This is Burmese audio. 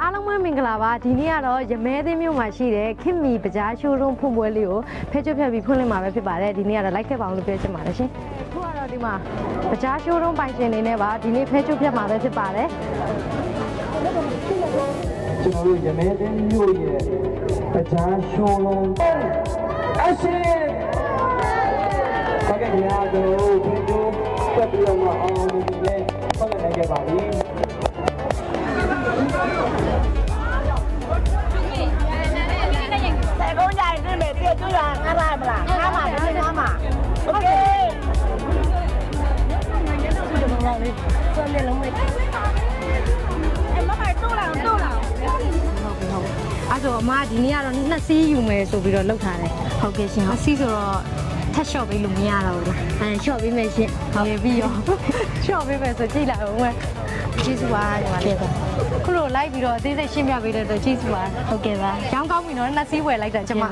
အားလုံးပဲမင်္ဂလာပါဒီနေ့ကတော့ရမဲသိမ်းမြို့မှာရှိတဲ့ခင်မီပကြားရှိုးရုံးဖွင့်ပွဲလေးကိုဖဲကျွတ်ဖြတ်ပြီးဖွင့်လှစ်မှာပဲဖြစ်ပါတယ်ဒီနေ့ကတော့လိုက်ခဲ့ပါအောင်လို့ပြောချင်ပါတယ်ရှင်ခုကတော့ဒီမှာပကြားရှိုးရုံးပိုင်ရှင်နေနဲ့ပါဒီနေ့ဖဲကျွတ်ဖြတ်မှာပဲဖြစ်ပါတယ်ကျွန်တော်တို့ရမဲသိမ်းမြို့ရဲ့ပကြားရှိုးရုံးအရှင်ဟုတ်ကဲ့ခင်ဗျာကျွန်တော်တို့ဒီလိုတက်ပြီးတော့အောင်မြင်နေဆက်လက်နိုင်ခဲ့ပါပြီ公家是每天就要俺来不啦？俺嘛就是俺嘛。OK。哎，妈妈走了走了。အဲ့ဆိုအမဒီနေ့ကတော့နှစ်စီးယူမယ်ဆိုပြီးတော့လောက်ထားတယ်ဟုတ်ကဲ့ရှင်နှစ်စီးဆိုတော့ထက်လျှော့ပေးလို့မရတော့ဘူးအဲလျှော့ပေးမယ်ရှင်ဟုတ်ပြီးရောလျှော့ပေးမယ်ဆိုကြည့်လိုက်အောင်မယ်ကျေးဇူးပါညီမလေးခုလိုလိုက်ပြီးတော့အသေးစိတ်ရှင်းပြပေးတဲ့အတွက်ကျေးဇူးပါဟုတ်ကဲ့ပါရောင်းကောင်းပြီနော်နှစ်စီးဝယ်လိုက်တာကျမ